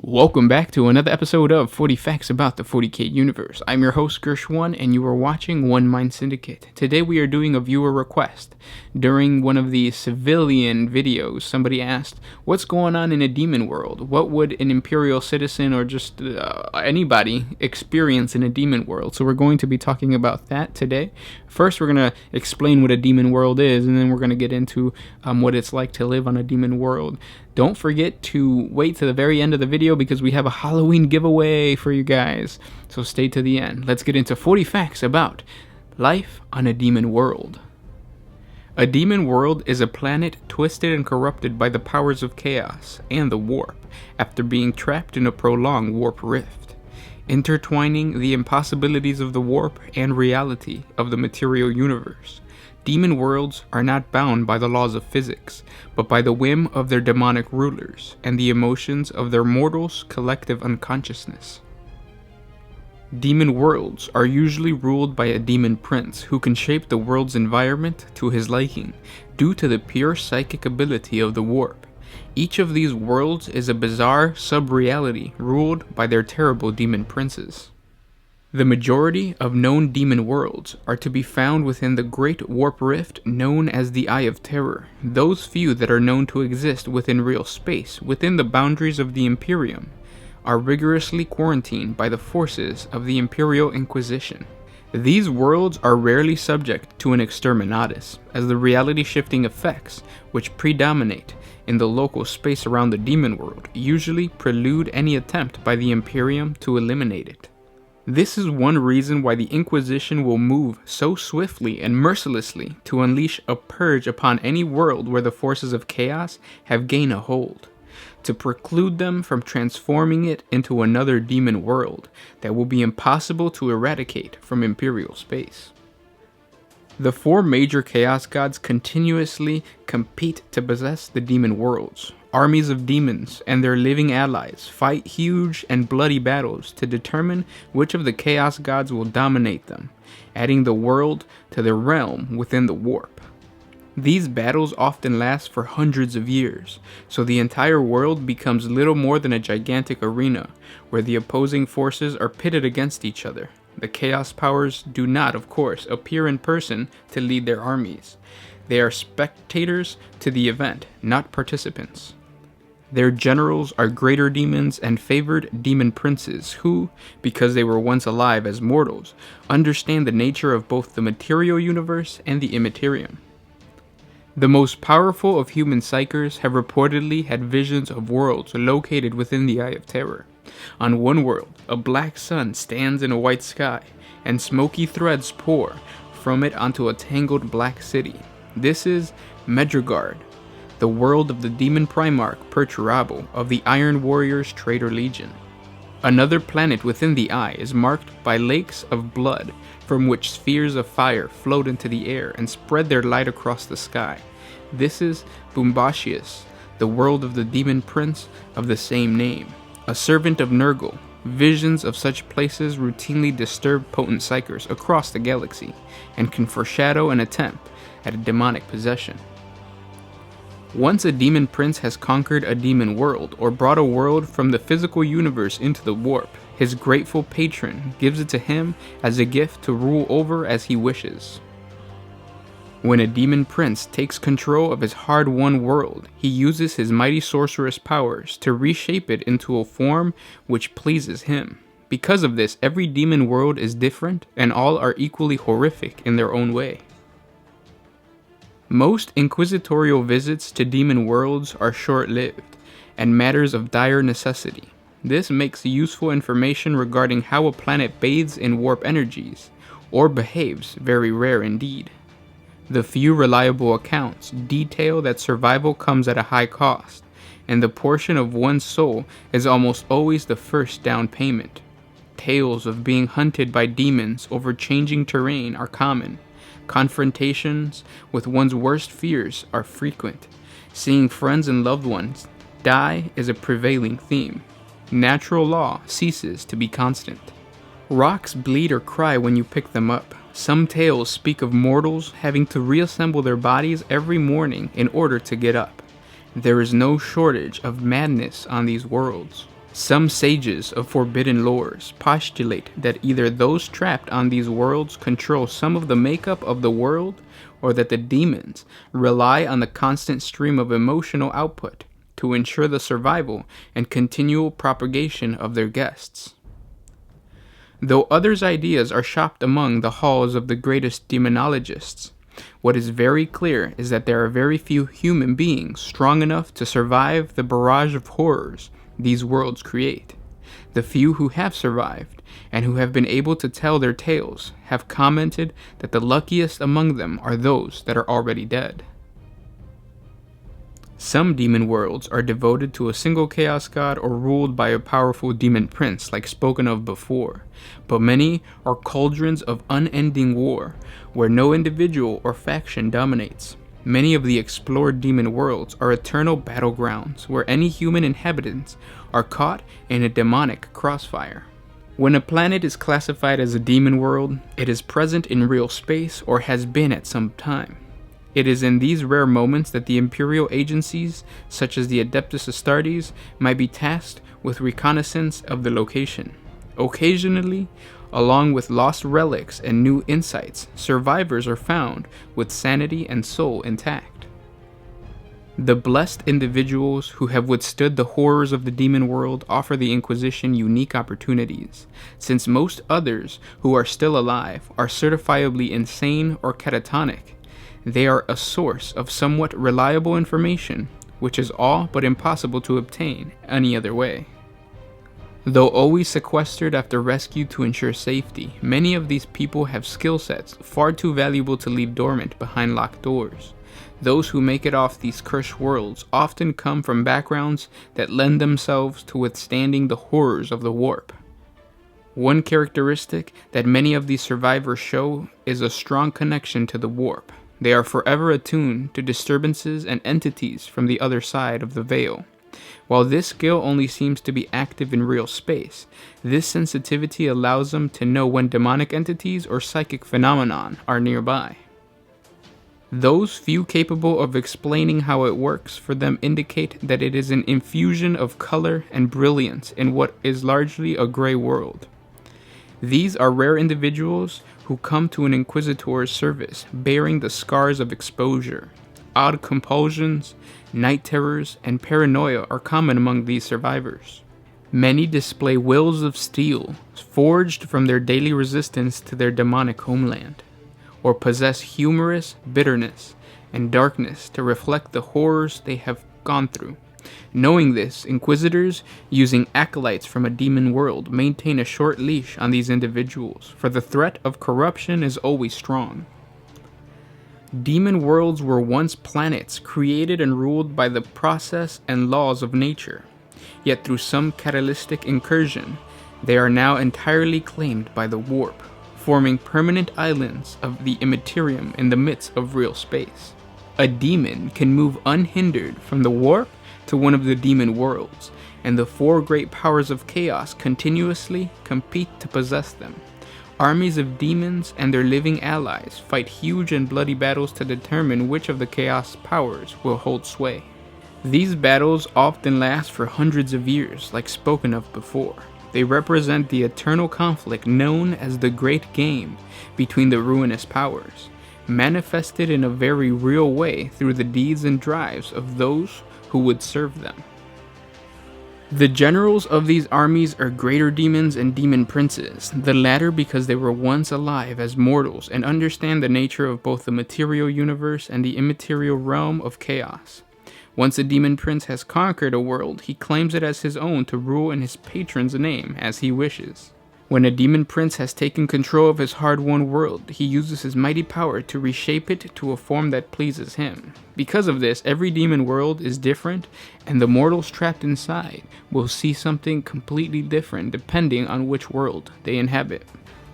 Welcome back to another episode of 40 Facts About the 40K Universe. I'm your host, Gersh1, and you are watching One Mind Syndicate. Today we are doing a viewer request. During one of the civilian videos, somebody asked, what's going on in a demon world? What would an Imperial citizen or just anybody experience in a demon world? So we're going to be talking about that today. First, we're going to explain what a demon world is, and then we're going to get into what it's like to live on a demon world. Don't forget to wait to the very end of the video because we have a Halloween giveaway for you guys. So stay to the end. Let's get into 40 facts about life on a demon world. A demon world is a planet twisted and corrupted by the powers of chaos and the warp after being trapped in a prolonged warp rift, intertwining the impossibilities of the warp and reality of the material universe. Demon worlds are not bound by the laws of physics, but by the whim of their demonic rulers and the emotions of their mortals' collective unconsciousness. Demon worlds are usually ruled by a demon prince who can shape the world's environment to his liking due to the pure psychic ability of the warp. Each of these worlds is a bizarre sub-reality ruled by their terrible demon princes. The majority of known demon worlds are to be found within the Great Warp Rift known as the Eye of Terror. Those few that are known to exist within real space, within the boundaries of the Imperium, are rigorously quarantined by the forces of the Imperial Inquisition. These worlds are rarely subject to an exterminatus, as the reality-shifting effects which predominate in the local space around the demon world usually prelude any attempt by the Imperium to eliminate it. This is one reason why the Inquisition will move so swiftly and mercilessly to unleash a purge upon any world where the forces of chaos have gained a hold, to preclude them from transforming it into another demon world that will be impossible to eradicate from Imperial space. The four major chaos gods continuously compete to possess the demon worlds. Armies of demons and their living allies fight huge and bloody battles to determine which of the chaos gods will dominate them, adding the world to their realm within the warp. These battles often last for hundreds of years, so the entire world becomes little more than a gigantic arena where the opposing forces are pitted against each other. The chaos powers do not, of course, appear in person to lead their armies. They are spectators to the event, not participants. Their generals are greater demons and favored demon princes who, because they were once alive as mortals, understand the nature of both the material universe and the immaterium. The most powerful of human psychers have reportedly had visions of worlds located within the Eye of Terror. On one world, a black sun stands in a white sky, and smoky threads pour from it onto a tangled black city. This is Medjugorje, the world of the demon Primarch Perturabo of the Iron Warriors Traitor Legion. Another planet within the Eye is marked by lakes of blood from which spheres of fire float into the air and spread their light across the sky. This is Bumbatius, the world of the demon prince of the same name. A servant of Nurgle, visions of such places routinely disturb potent psychers across the galaxy and can foreshadow an attempt at a demonic possession. Once a demon prince has conquered a demon world or brought a world from the physical universe into the warp, his grateful patron gives it to him as a gift to rule over as he wishes. When a demon prince takes control of his hard-won world, he uses his mighty sorceress powers to reshape it into a form which pleases him. Because of this, every demon world is different and all are equally horrific in their own way. Most inquisitorial visits to demon worlds are short-lived and matters of dire necessity. This makes useful information regarding how a planet bathes in warp energies, or behaves, very rare indeed. The few reliable accounts detail that survival comes at a high cost, and the portion of one's soul is almost always the first down payment. Tales of being hunted by demons over changing terrain are common. Confrontations with one's worst fears are frequent. Seeing friends and loved ones die is a prevailing theme. Natural law ceases to be constant. Rocks bleed or cry when you pick them up. Some tales speak of mortals having to reassemble their bodies every morning in order to get up. There is no shortage of madness on these worlds. Some sages of forbidden lores postulate that either those trapped on these worlds control some of the makeup of the world, or that the demons rely on the constant stream of emotional output to ensure the survival and continual propagation of their guests. Though others' ideas are shopped among the halls of the greatest demonologists, what is very clear is that there are very few human beings strong enough to survive the barrage of horrors these worlds create. The few who have survived, and who have been able to tell their tales, have commented that the luckiest among them are those that are already dead. Some demon worlds are devoted to a single chaos god or ruled by a powerful demon prince like spoken of before, but many are cauldrons of unending war, where no individual or faction dominates. Many of the explored demon worlds are eternal battlegrounds where any human inhabitants are caught in a demonic crossfire. When a planet is classified as a demon world, it is present in real space or has been at some time. It is in these rare moments that the imperial agencies, such as the Adeptus Astartes, might be tasked with reconnaissance of the location. Occasionally, along with lost relics and new insights, survivors are found with sanity and soul intact. The blessed individuals who have withstood the horrors of the demon world offer the Inquisition unique opportunities, since most others who are still alive are certifiably insane or catatonic. They are a source of somewhat reliable information, which is all but impossible to obtain any other way. Though always sequestered after rescue to ensure safety, many of these people have skill sets far too valuable to leave dormant behind locked doors. Those who make it off these cursed worlds often come from backgrounds that lend themselves to withstanding the horrors of the warp. One characteristic that many of these survivors show is a strong connection to the warp. They are forever attuned to disturbances and entities from the other side of the veil. While this skill only seems to be active in real space, this sensitivity allows them to know when demonic entities or psychic phenomenon are nearby. Those few capable of explaining how it works for them indicate that it is an infusion of color and brilliance in what is largely a gray world. These are rare individuals who come to an inquisitor's service bearing the scars of exposure. Odd compulsions, night terrors, and paranoia are common among these survivors. Many display wills of steel, forged from their daily resistance to their demonic homeland, or possess humorous bitterness and darkness to reflect the horrors they have gone through. Knowing this, inquisitors, using acolytes from a demon world, maintain a short leash on these individuals, for the threat of corruption is always strong. Demon worlds were once planets created and ruled by the process and laws of nature, yet through some catalytic incursion, they are now entirely claimed by the warp, forming permanent islands of the immaterium in the midst of real space. A demon can move unhindered from the warp to one of the demon worlds, and the four great powers of chaos continuously compete to possess them. Armies of demons and their living allies fight huge and bloody battles to determine which of the chaos powers will hold sway. These battles often last for hundreds of years, like spoken of before. They represent the eternal conflict known as the Great Game between the ruinous powers, manifested in a very real way through the deeds and drives of those who would serve them. The generals of these armies are greater demons and demon princes, the latter because they were once alive as mortals and understand the nature of both the material universe and the immaterial realm of chaos. Once a demon prince has conquered a world, he claims it as his own to rule in his patron's name as he wishes. When a demon prince has taken control of his hard-won world, he uses his mighty power to reshape it to a form that pleases him. Because of this, every demon world is different, and the mortals trapped inside will see something completely different depending on which world they inhabit.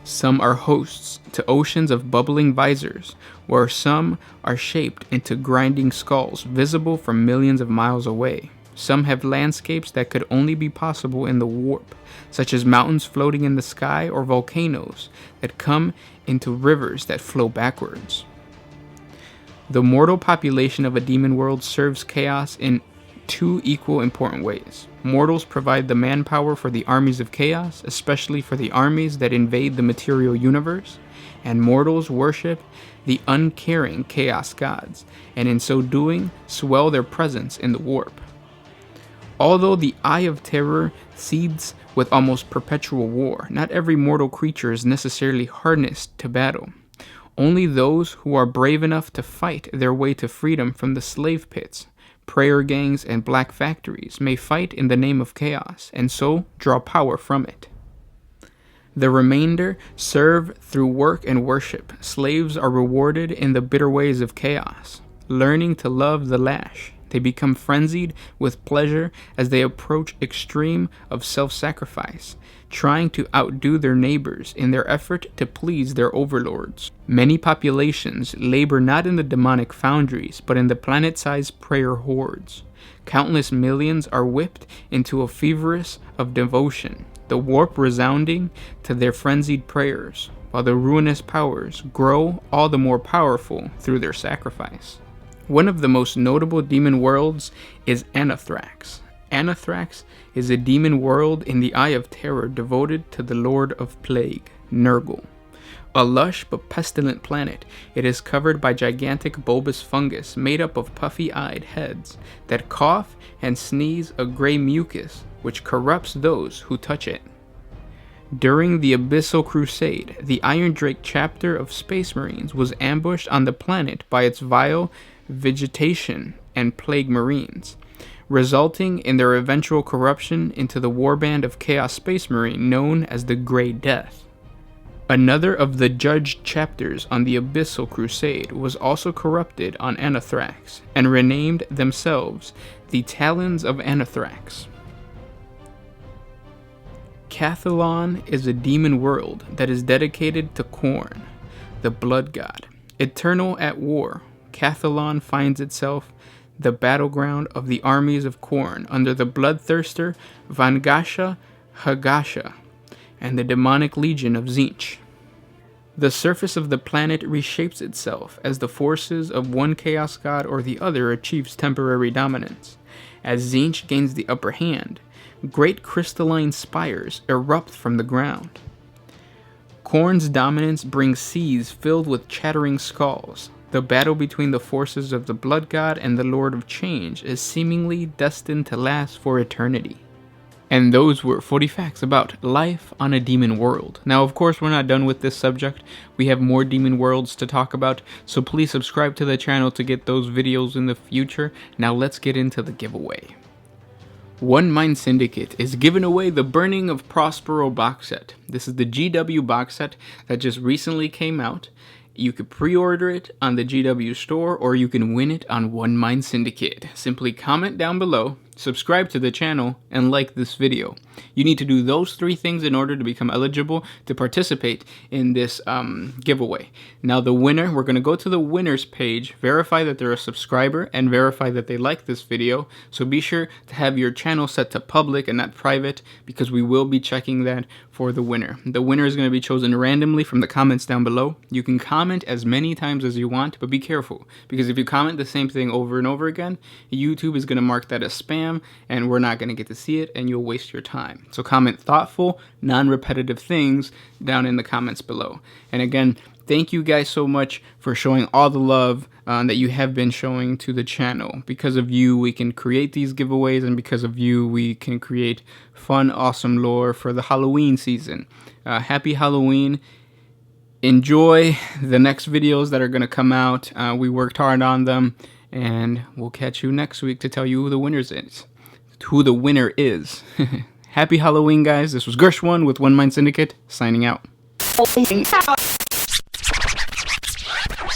Some are hosts to oceans of bubbling visors, where some are shaped into grinding skulls visible from millions of miles away. Some have landscapes that could only be possible in the warp, such as mountains floating in the sky or volcanoes that come into rivers that flow backwards. The mortal population of a demon world serves chaos in two equal important ways. Mortals provide the manpower for the armies of chaos, especially for the armies that invade the material universe, and mortals worship the uncaring chaos gods, and in so doing, swell their presence in the warp. Although the Eye of Terror seethes with almost perpetual war, not every mortal creature is necessarily harnessed to battle. Only those who are brave enough to fight their way to freedom from the slave pits, prayer gangs, and black factories may fight in the name of chaos, and so draw power from it. The remainder serve through work and worship. Slaves are rewarded in the bitter ways of chaos, learning to love the lash. They become frenzied with pleasure as they approach extreme of self-sacrifice, trying to outdo their neighbors in their effort to please their overlords. Many populations labor not in the demonic foundries, but in the planet-sized prayer hordes. Countless millions are whipped into a feverus of devotion, the warp resounding to their frenzied prayers, while the ruinous powers grow all the more powerful through their sacrifice. One of the most notable demon worlds is Anthrax. Anthrax is a demon world in the Eye of Terror devoted to the Lord of Plague, Nurgle. A lush but pestilent planet, it is covered by gigantic bulbous fungus made up of puffy-eyed heads that cough and sneeze a gray mucus which corrupts those who touch it. During the Abyssal Crusade, the Iron Drake chapter of Space Marines was ambushed on the planet by its vile vegetation and plague marines, resulting in their eventual corruption into the warband of Chaos Space Marine known as the Grey Death. Another of the judged chapters on the Abyssal Crusade was also corrupted on Anthrax and renamed themselves the Talons of Anthrax. Cathalon is a demon world that is dedicated to Khorne, the blood god. Eternal at war, Cathalon finds itself the battleground of the armies of Khorne under the bloodthirster Vangasha Hagasha and the demonic legion of Tzeentch. The surface of the planet reshapes itself as the forces of one chaos god or the other achieves temporary dominance. As Tzeentch gains the upper hand, great crystalline spires erupt from the ground. Khorne's dominance brings seas filled with chattering skulls. The battle between the forces of the Blood God and the Lord of Change is seemingly destined to last for eternity. And those were 40 facts about life on a demon world. Now, of course, we're not done with this subject. We have more demon worlds to talk about, so please subscribe to the channel to get those videos in the future. Now let's get into the giveaway. One Mind Syndicate is giving away the Burning of Prospero box set. This is the GW box set that just recently came out. You could pre-order it on the GW store, or you can win it on One Mind Syndicate. Simply comment down below, subscribe to the channel, and like this video. You need to do those three things in order to become eligible to participate in this giveaway. Now the winner, we're going to go to the winners page, verify that they're a subscriber, and verify that they like this video. So be sure to have your channel set to public and not private, because we will be checking that for the winner. The winner is going to be chosen randomly from the comments down below. You can comment as many times as you want, but be careful, because if you comment the same thing over and over again, YouTube is going to mark that as spam, and we're not going to get to see it, and you'll waste your time. So comment thoughtful, non-repetitive things down in the comments below. And again, thank you guys so much for showing all the love that you have been showing to the channel. Because of you, we can create these giveaways, and because of you, we can create fun, awesome lore for the Halloween season. Happy Halloween. Enjoy the next videos that are going to come out. We worked hard on them, and we'll catch you next week to tell you who the winner is. Happy Halloween, guys. This was Gersh1 with One Mind Syndicate, signing out.